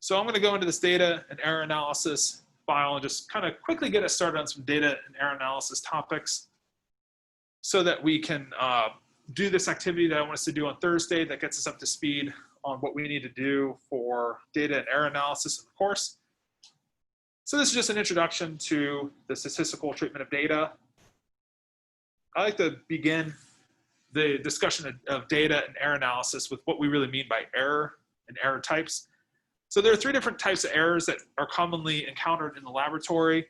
So I'm going to go into this data and error analysis file and just kind of quickly get us started on some data and error analysis topics so that we can do this activity that I want us to do on Thursday that gets us up to speed on what we need to do for data and error analysis in the course. So this is just an introduction to the statistical treatment of data. I like to begin the discussion of data and error analysis with what we really mean by error and error types. So there are three different types of errors that are commonly encountered in the laboratory.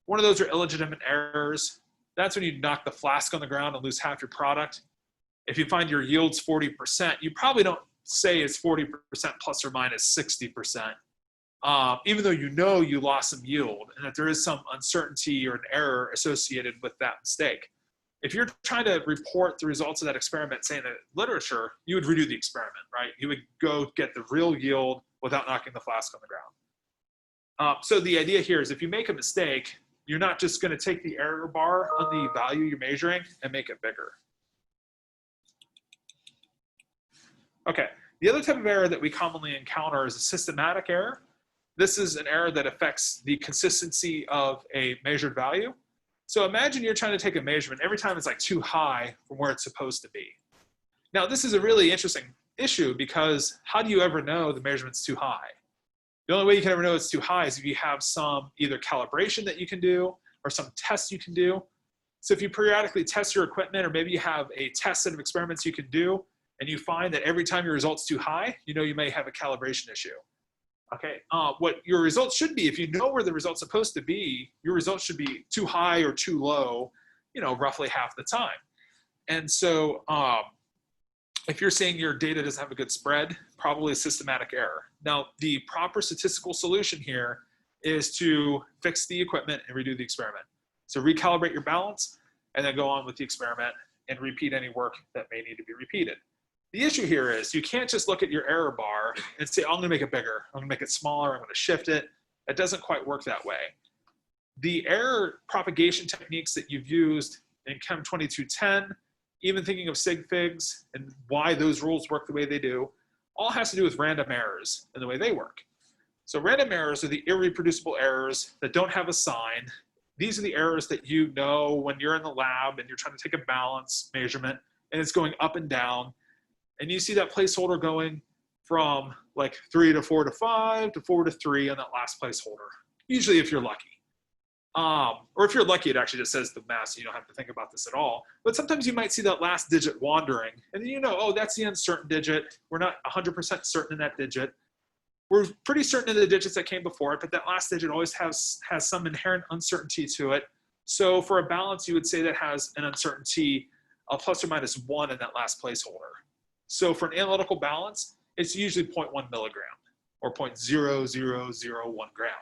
One of those are illegitimate errors. That's when you knock the flask on the ground and lose half your product. If you find your yield's 40%, you probably don't say it's 40% plus or minus 60%, even though you know you lost some yield and that there is some uncertainty or an error associated with that mistake. If you're trying to report the results of that experiment, say in the literature, you would redo the experiment, right? You would go get the real yield without knocking the flask on the ground. So the idea here is if you make a mistake, you're not just going to take the error bar on the value you're measuring and make it bigger. Okay, the other type of error that we commonly encounter is a systematic error. This is an error that affects the consistency of a measured value. So imagine you're trying to take a measurement. Every time it's like too high from where it's supposed to be. Now, this is a really interesting issue because how do you ever know the measurement's too high? The only way you can ever know it's too high is if you have some either calibration that you can do or some tests you can do. So if you periodically test your equipment, or maybe you have a test set of experiments you can do, and you find that every time your result's too high, you know you may have a calibration issue. Okay, what your results should be, if you know where the result's supposed to be, your results should be too high or too low, you know, roughly half the time. And so if you're saying your data doesn't have a good spread, probably a systematic error. Now, the proper statistical solution here is to fix the equipment and redo the experiment. So recalibrate your balance and then go on with the experiment and repeat any work that may need to be repeated. The issue here is you can't just look at your error bar and say, oh, I'm gonna make it bigger, I'm gonna make it smaller, I'm gonna shift it. It doesn't quite work that way. The error propagation techniques that you've used in Chem 2210, even thinking of sig figs and why those rules work the way they do, all has to do with random errors and the way they work. So random errors are the irreproducible errors that don't have a sign. These are the errors that you know when you're in the lab and you're trying to take a balance measurement and it's going up and down. And you see that placeholder going from like 3 to 4 to 5 to 4 to 3 on that last placeholder, usually if you're lucky. Or if you're lucky, it actually just says the mass, so you don't have to think about this at all. But sometimes you might see that last digit wandering, and then you know, oh, that's the uncertain digit. We're not 100% certain in that digit. We're pretty certain in the digits that came before it, but that last digit always has some inherent uncertainty to it. So for a balance, you would say that has an uncertainty of plus or minus 1 in that last placeholder. So for an analytical balance, it's usually 0.1 milligram or 0.0001 gram.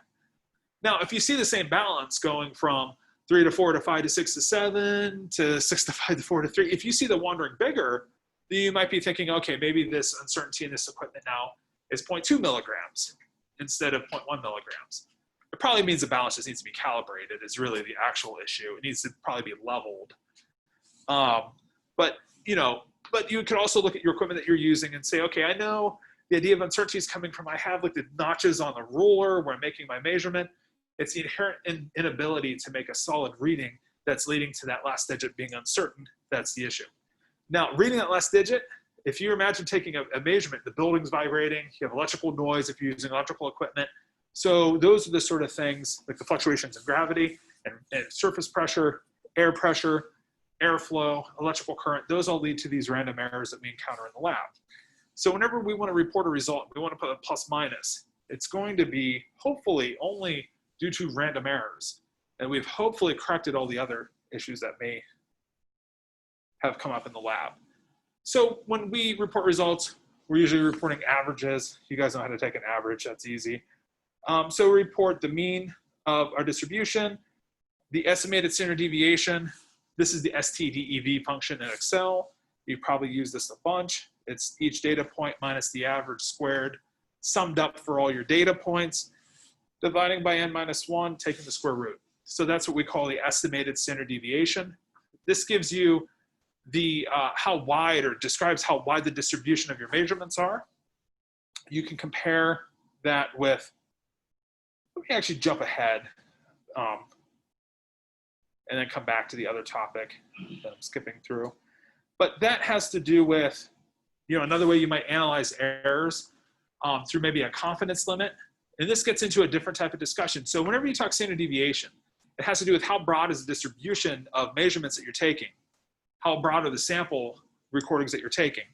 Now, if you see the same balance going from 3 to 4 to 5 to 6 to 7 to 6 to 5 to 4 to 3, if you see the wandering bigger, then you might be thinking, okay, maybe this uncertainty in this equipment now is 0.2 milligrams instead of 0.1 milligrams. It probably means the balance just needs to be calibrated is really the actual issue. It needs to probably be leveled. But you could also look at your equipment that you're using and say, okay, I know the idea of uncertainty is coming from I have like the notches on the ruler where I'm making my measurement. It's the inherent inability to make a solid reading that's leading to that last digit being uncertain. That's the issue. Now, reading that last digit, if you imagine taking a measurement, the building's vibrating, you have electrical noise if you're using electrical equipment. So those are the sort of things like the fluctuations in gravity and surface pressure, airflow, electrical current, those all lead to these random errors that we encounter in the lab. So whenever we want to report a result, we want to put a plus minus. It's going to be hopefully only due to random errors. And we've hopefully corrected all the other issues that may have come up in the lab. So when we report results, we're usually reporting averages. You guys know how to take an average, that's easy. So we report the mean of our distribution, the estimated standard deviation. This is the STDEV function in Excel. You've probably used this a bunch. It's each data point minus the average squared, summed up for all your data points, dividing by n minus 1, taking the square root. So that's what we call the estimated standard deviation. This gives you the how wide, or describes how wide the distribution of your measurements are. You can compare that with, let me actually jump ahead and then come back to the other topic that I'm skipping through. But that has to do with, another way you might analyze errors through maybe a confidence limit. And this gets into a different type of discussion. So whenever you talk standard deviation, it has to do with how broad is the distribution of measurements that you're taking. How broad are the sample recordings that you're taking.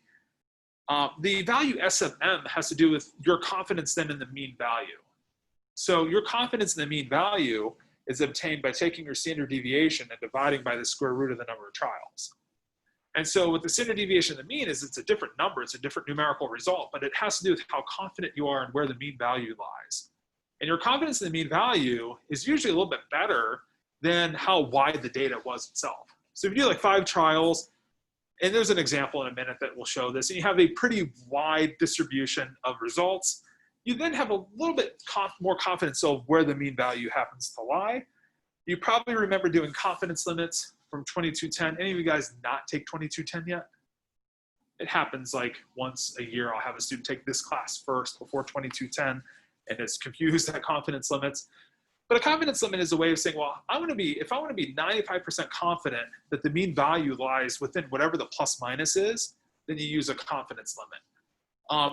The value S sub m has to do with your confidence then in the mean value. So your confidence in the mean value is obtained by taking your standard deviation and dividing by the square root of the number of trials. And so what the standard deviation of the mean is, it's a different number, it's a different numerical result, but it has to do with how confident you are and where the mean value lies. And your confidence in the mean value is usually a little bit better than how wide the data was itself. So if you do like 5 trials, and there's an example in a minute that will show this, and you have a pretty wide distribution of results, you then have a little bit more confidence of where the mean value happens to lie. You probably remember doing confidence limits from 2210. Any of you guys not take 2210 yet? It happens like once a year. I'll have a student take this class first before 2210 and is confused at confidence limits. But a confidence limit is a way of saying, well, if I want to be 95% confident that the mean value lies within whatever the plus minus is, then you use a confidence limit.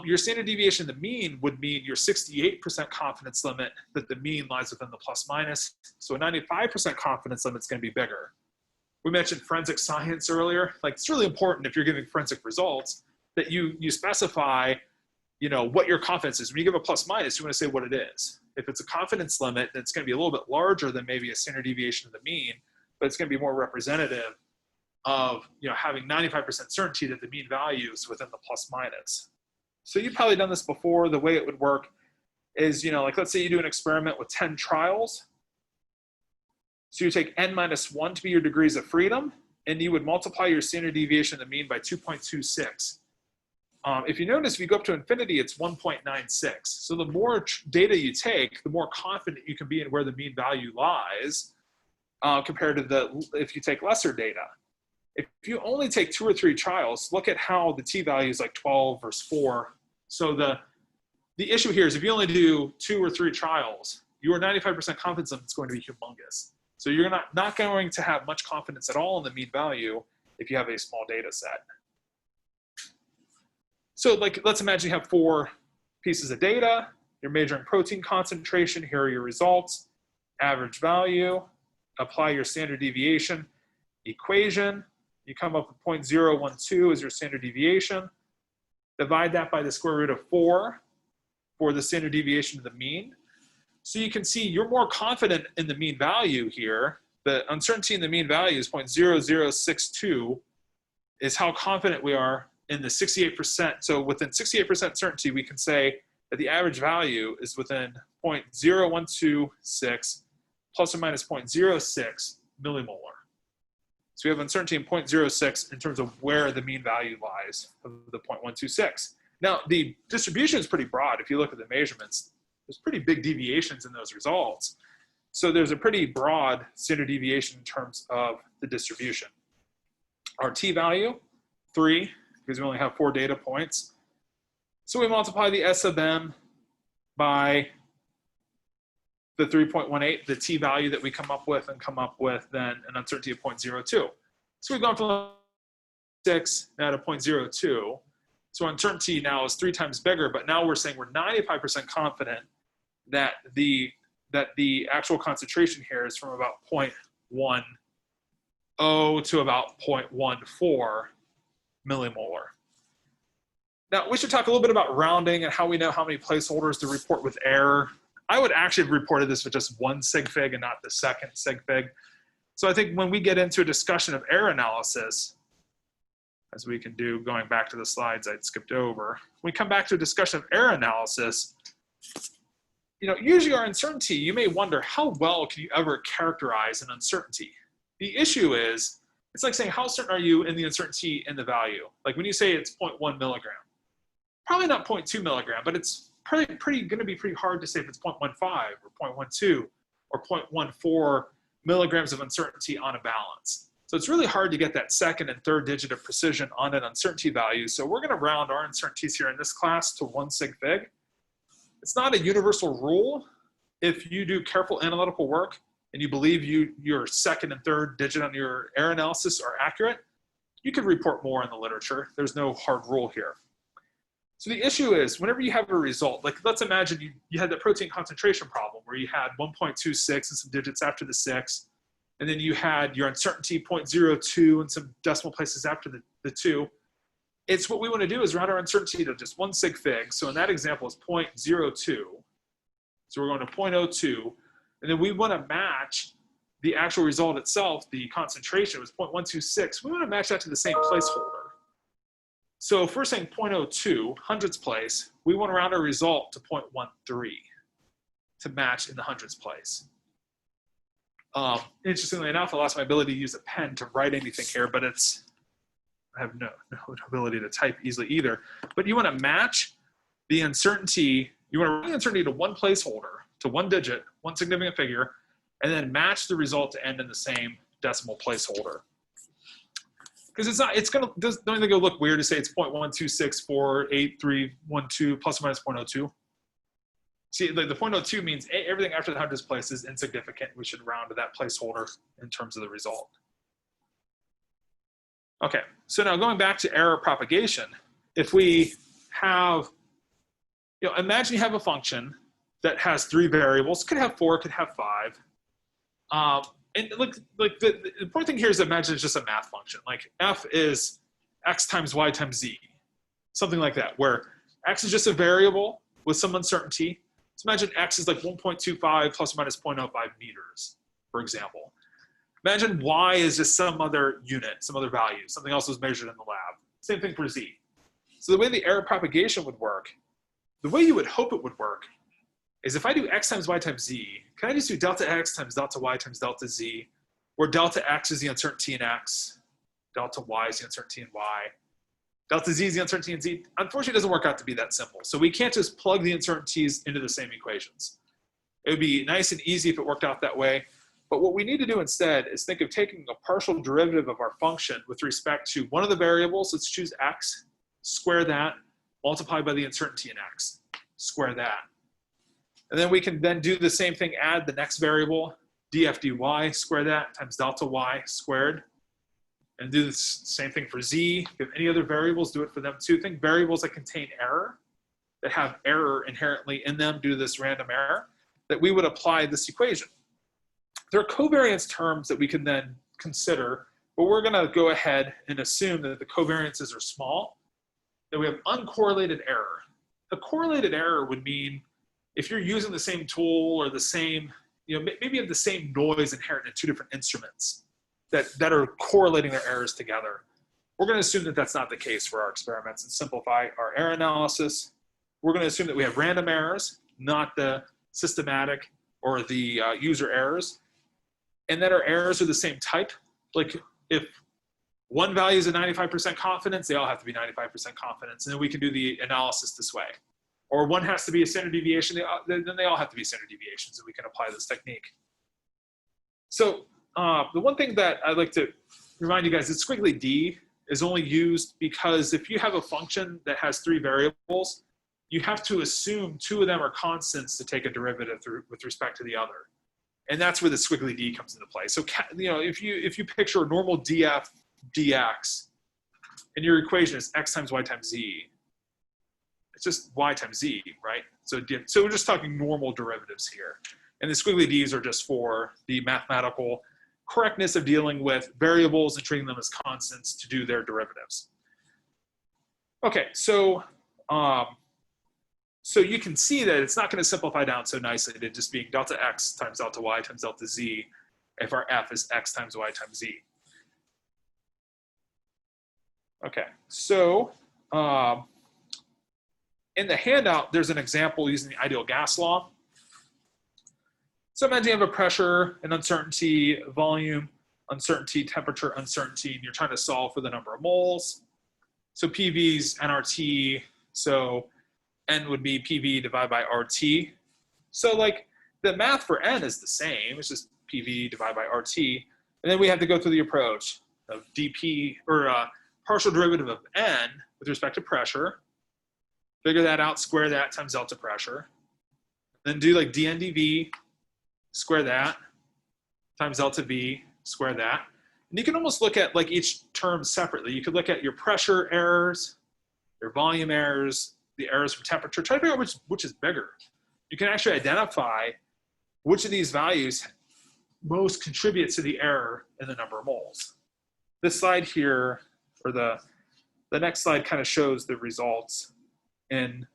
Your standard deviation of the mean would mean your 68% confidence limit that the mean lies within the plus minus. So a 95% confidence limit is going to be bigger. We mentioned forensic science earlier. Like, it's really important if you're giving forensic results that you specify, what your confidence is. When you give a plus minus, you want to say what it is. If it's a confidence limit, then it's going to be a little bit larger than maybe a standard deviation of the mean, but it's going to be more representative of having 95% certainty that the mean value is within the plus minus. So you've probably done this before. The way it would work is, like let's say you do an experiment with 10 trials. So you take n minus 1 to be your degrees of freedom, and you would multiply your standard deviation of the mean by 2.26. If you notice, if you go up to infinity, it's 1.96. So the more data you take, the more confident you can be in where the mean value lies compared to if you take lesser data. If you only take 2 or 3 trials, look at how the t-value is like 12 versus 4. So the issue here is if you only do 2 or 3 trials, your 95% confidence limit is going to be humongous. So you're not going to have much confidence at all in the mean value if you have a small data set. So let's imagine you have 4 pieces of data. You're measuring protein concentration. Here are your results. Average value. Apply your standard deviation equation. You come up with 0.012 as your standard deviation. Divide that by the square root of 4 for the standard deviation of the mean. So you can see you're more confident in the mean value here. The uncertainty in the mean value is 0.0062 is how confident we are in the 68%. So within 68% certainty, we can say that the average value is within 0.0126 plus or minus 0.06 millimolar. So we have uncertainty in 0.06 in terms of where the mean value lies of the 0.126. Now, the distribution is pretty broad. If you look at the measurements, there's pretty big deviations in those results. So there's a pretty broad standard deviation in terms of the distribution. Our t-value, 3, because we only have 4 data points. So we multiply the S sub m by the 3.18, the t-value that we come up with, and come up with then an uncertainty of 0.02. So we've gone from 6 now to 0.02. So uncertainty now is 3 times bigger, but now we're saying we're 95% confident that the actual concentration here is from about 0.10 to about 0.14 millimolar. Now, we should talk a little bit about rounding and how we know how many placeholders to report with error. I would actually have reported this with just 1 sig fig and not the second sig fig. So I think when we get into a discussion of error analysis, as we can do going back to the slides I'd skipped over, when we come back to a discussion of error analysis, usually our uncertainty, you may wonder how well can you ever characterize an uncertainty? The issue is, it's like saying, how certain are you in the uncertainty in the value? Like when you say it's 0.1 milligram, probably not 0.2 milligram, but it's going to be pretty hard to say if it's 0.15 or 0.12 or 0.14 milligrams of uncertainty on a balance. So it's really hard to get that second and third digit of precision on an uncertainty value. So we're going to round our uncertainties here in this class to 1 sig fig. It's not a universal rule. If you do careful analytical work and you believe your second and third digit on your error analysis are accurate, you could report more in the literature. There's no hard rule here. So the issue is, whenever you have a result, like let's imagine you had the protein concentration problem where you had 1.26 and some digits after the 6, and then you had your uncertainty 0.02 and some decimal places after the 2. It's what we want to do is round our uncertainty to just one sig fig. So in that example, it's 0.02. So we're going to 0.02, and then we want to match the actual result itself. The concentration was 0.126. We want to match that to the same placeholder. So if we're saying 0.02, hundredths place, we want to round our result to 0.13 to match in the hundredths place. Interestingly enough, I lost my ability to use a pen to write anything here, but I have no ability to type easily either. But you want to match the uncertainty, you want to round the uncertainty to one placeholder, to one digit, one significant figure, and then match the result to end in the same decimal placeholder. Because don't you think it'll look weird to say it's 0.1264831 plus or minus 0.02? See, like the 0.02 means everything after the hundredths place is insignificant. We should round to that placeholder in terms of the result. Okay, so now going back to error propagation, if we have, imagine you have a function that has 3 variables, could have 4, could have 5. And the important thing here is imagine it's just a math function. Like f is x times y times z, something like that, where x is just a variable with some uncertainty. So imagine x is like 1.25 plus or minus 0.05 meters, for example. Imagine y is just some other unit, some other value, something else was measured in the lab. Same thing for z. So the way the error propagation would work, the way you would hope it would work, is if I do x times y times z, can I just do delta x times delta y times delta z, where delta x is the uncertainty in x, delta y is the uncertainty in y, delta z is the uncertainty in z? Unfortunately, it doesn't work out to be that simple. So we can't just plug the uncertainties into the same equations. It would be nice and easy if it worked out that way. But what we need to do instead is think of taking a partial derivative of our function with respect to one of the variables. Let's choose x, square that, multiply by the uncertainty in x, square that. And then we can then do the same thing, add the next variable, df dy, square that, times delta y squared. And do the same thing for z. If you have any other variables, do it for them too. Think variables that contain error, that have error inherently in them due to this random error, that we would apply this equation. There are covariance terms that we can then consider, but we're gonna go ahead and assume that the covariances are small, that we have uncorrelated error. A correlated error would mean if you're using the same tool or the same, maybe you have the same noise inherent in 2 different instruments that are correlating their errors together. We're going to assume that that's not the case for our experiments and simplify our error analysis. We're going to assume that we have random errors, not the systematic or the user errors, and that our errors are the same type. Like if one value is a 95% confidence, they all have to be 95% confidence, and then we can do the analysis this way. Or one has to be a standard deviation, then they all have to be standard deviations, and we can apply this technique. So the one thing that I'd like to remind you guys is squiggly D is only used because if you have a function that has 3 variables, you have to assume 2 of them are constants to take a derivative with respect to the other. And that's where the squiggly D comes into play. So if you picture a normal df dx, and your equation is x times y times z, it's just y times z, right? So we're just talking normal derivatives here. And the squiggly Ds are just for the mathematical correctness of dealing with variables and treating them as constants to do their derivatives. Okay, so you can see that it's not going to simplify down so nicely to just being delta x times delta y times delta z if our f is x times y times z. Okay, so in the handout, there's an example using the ideal gas law. So imagine you have a pressure, an uncertainty, volume, uncertainty, temperature, uncertainty, and you're trying to solve for the number of moles. So PV's nRT, so N would be PV divided by RT. So like the math for N is the same, it's just PV divided by RT. And then we have to go through the approach of dP, or partial derivative of N with respect to pressure. Figure that out, square that times delta pressure. Then do like dN dV, square that, times delta V, square that. And you can almost look at like each term separately. You could look at your pressure errors, your volume errors, the errors from temperature. Try to figure out which is bigger. You can actually identify which of these values most contributes to the error in the number of moles. This slide here, or the next slide, kind of shows the results in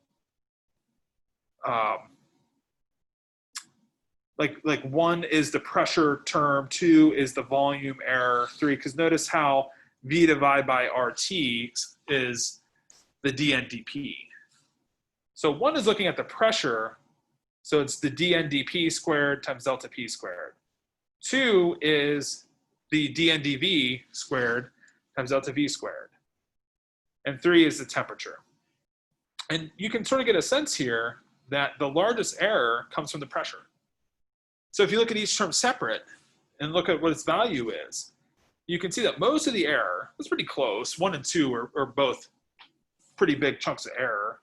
like 1 is the pressure term, 2 is the volume error, 3, because notice how V divided by RT is the dN dP. So 1 is looking at the pressure, so it's the dN dP squared times delta P squared. 2 is the dN dV squared times delta V squared. And 3 is the temperature. And you can sort of get a sense here that the largest error comes from the pressure. So if you look at each term separate and look at what its value is, you can see that most of the error is pretty close. 1 and 2 are both pretty big chunks of error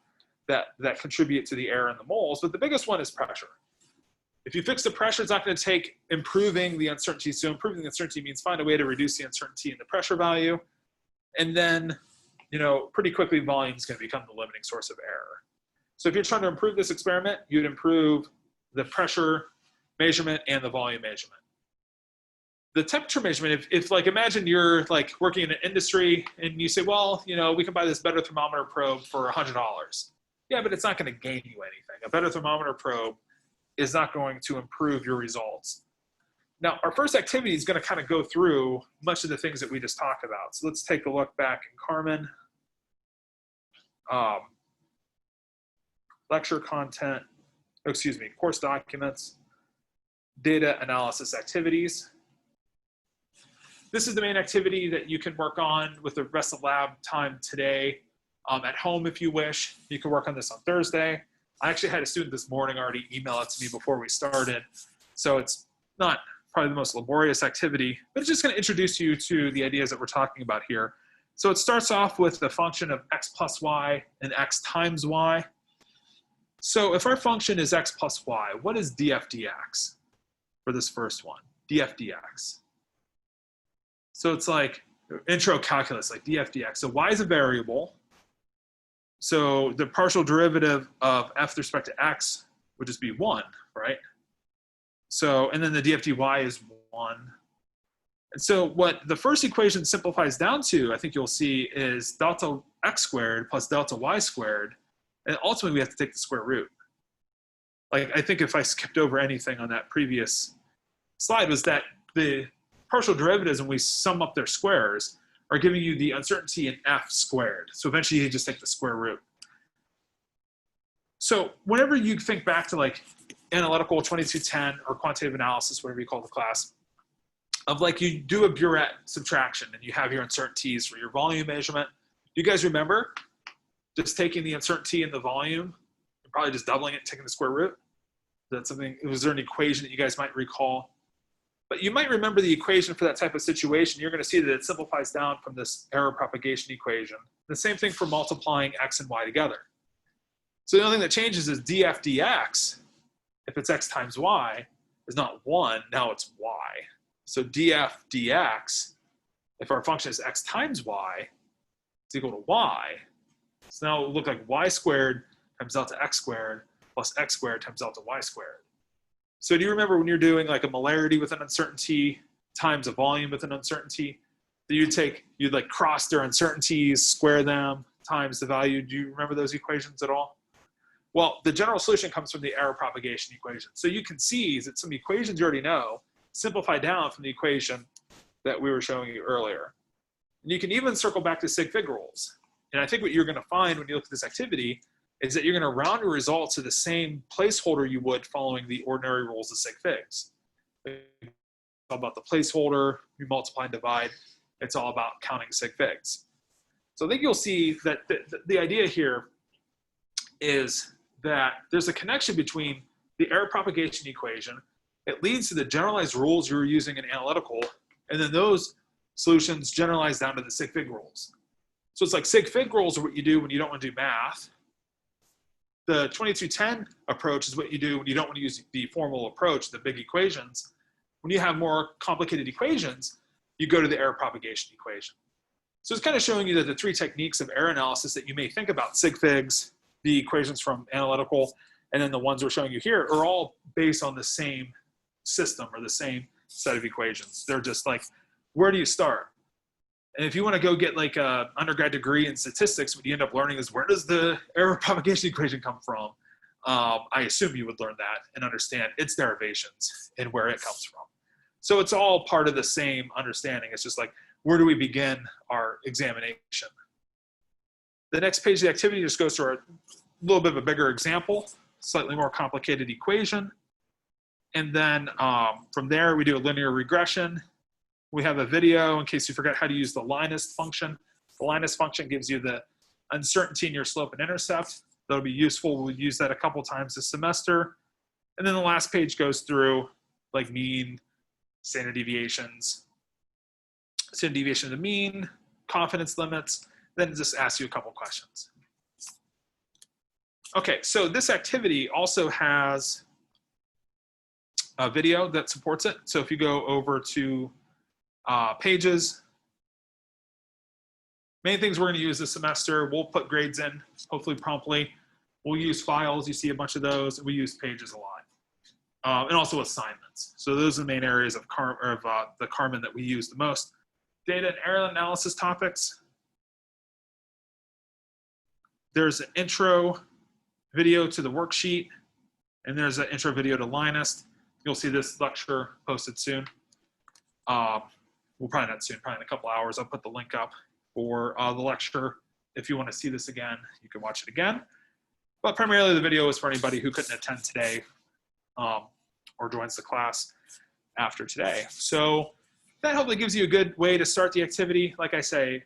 that contribute to the error in the moles, but the biggest one is pressure. If you fix the pressure, it's not going to take improving the uncertainty. So improving the uncertainty means find a way to reduce the uncertainty in the pressure value. And then, you know, pretty quickly volume is going to become the limiting source of error. So if you're trying to improve this experiment, you'd improve the pressure measurement and the volume measurement. The temperature measurement, if like imagine you're like working in an industry and you say, well, you know, we can buy this better thermometer probe for $100. Yeah, but it's not going to gain you anything. A better thermometer probe is not going to improve your results. Now, our first activity is going to kind of go through much of the things that we just talked about. So let's take a look back in Carmen. Lecture content, excuse me, course documents, data analysis activities. This is the main activity that you can work on with the rest of lab time today. At home, if you wish, you can work on this on Thursday. I actually had a student this morning already email it to me before we started. So it's not probably the most laborious activity, but it's just going to introduce you to the ideas that we're talking about here. So it starts off with the function of x plus y and x times y. So if our function is x plus y, what is df dx for this first one? Df dx. So it's like intro calculus, like df dx. So y is a variable. So the partial derivative of f with respect to x would just be 1, right? So, and then the df dy is 1. And so what the first equation simplifies down to, I think you'll see, is delta x squared plus delta y squared. And ultimately, we have to take the square root. Like, I think if I skipped over anything on that previous slide was that the partial derivatives, when we sum up their squares, are giving you the uncertainty in f squared. So eventually you just take the square root. So whenever you think back to like analytical 2210 or quantitative analysis, whatever you call the class, of like you do a burette subtraction and you have your uncertainties for your volume measurement. You guys remember just taking the uncertainty in the volume and probably just doubling it, taking the square root? Is that something, was there an equation that you guys might recall? But you might remember the equation for that type of situation. You're going to see that it simplifies down from this error propagation equation. The same thing for multiplying x and y together. So the only thing that changes is df dx, if it's x times y, is not 1, now it's y. So df dx, if our function is x times y, it's equal to y. So now it will look like y squared times delta x squared plus x squared times delta y squared. So do you remember when you're doing like a molarity with an uncertainty times a volume with an uncertainty, that you'd like cross their uncertainties, square them, times the value? Do you remember those equations at all? Well, the general solution comes from the error propagation equation. So you can see that some equations you already know simplify down from the equation that we were showing you earlier. And you can even circle back to sig fig rules. And I think what you're going to find when you look at this activity is that you're going to round your results to the same placeholder you would following the ordinary rules of sig figs. It's all about the placeholder, you multiply and divide. It's all about counting sig figs. So I think you'll see that the idea here is that there's a connection between the error propagation equation. It leads to the generalized rules you're using in analytical, and then those solutions generalize down to the sig fig rules. So it's like sig fig rules are what you do when you don't want to do math. The 2210 approach is what you do when you don't want to use the formal approach, the big equations. When you have more complicated equations, you go to the error propagation equation. So it's kind of showing you that the three techniques of error analysis that you may think about, sig figs, the equations from analytical, and then the ones we're showing you here are all based on the same system or the same set of equations. They're just like, where do you start? And if you want to go get like an undergrad degree in statistics, what you end up learning is where does the error propagation equation come from? I assume you would learn that and understand its derivations and where it comes from. So it's all part of the same understanding. It's just like, where do we begin our examination? The next page of the activity just goes through a little bit of a bigger example, slightly more complicated equation. And then from there, we do a linear regression. We have a video in case you forgot how to use the Linus function. The Linus function gives you the uncertainty in your slope and intercept. That'll be useful. We'll use that a couple times this semester. And then the last page goes through like mean, standard deviations, standard deviation to the mean, confidence limits, then just asks you a couple questions. Okay, so this activity also has a video that supports it. So if you go over to pages, main things we're going to use this semester, we'll put grades in, hopefully promptly. We'll use files, you see a bunch of those, and we use pages a lot. And also assignments. So those are the main areas of the Carmen that we use the most. Data and error analysis topics. There's an intro video to the worksheet, and there's an intro video to Linus. You'll see this lecture posted soon. Well, probably not soon, probably in a couple hours. I'll put the link up for the lecture. If you want to see this again, you can watch it again. But primarily the video is for anybody who couldn't attend today or joins the class after today. So that hopefully gives you a good way to start the activity. Like I say,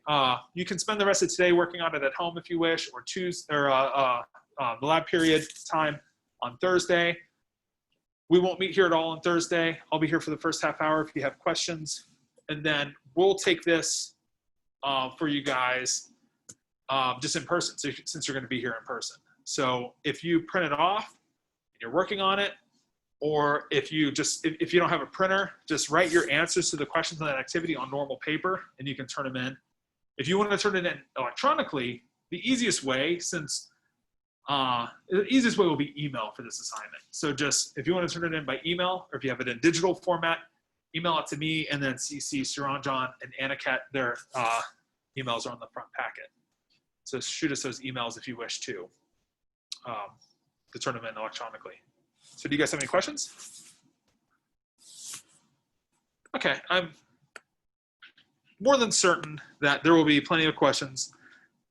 you can spend the rest of today working on it at home if you wish, or the lab period time on Thursday. We won't meet here at all on Thursday. I'll be here for the first half hour if you have questions. And then we'll take this for you guys just in person, so since you're going to be here in person. So if you print it off and you're working on it, or if you don't have a printer, just write your answers to the questions on that activity on normal paper, and you can turn them in. If you want to turn it in electronically, the easiest way, the easiest way will be email for this assignment. So just, if you want to turn it in by email, or if you have it in digital format, email it to me, and then CC Suranjan and Aniket. Their emails are on the front packet. So shoot us those emails if you wish to turn them in electronically. So do you guys have any questions? Okay, I'm more than certain that there will be plenty of questions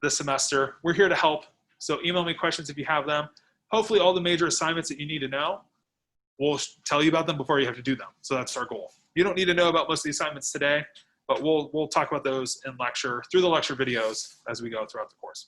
this semester. We're here to help, so email me questions if you have them. Hopefully all the major assignments that you need to know, we'll tell you about them before you have to do them. So that's our goal. You don't need to know about most of the assignments today, but we'll talk about those in lecture, through the lecture videos as we go throughout the course.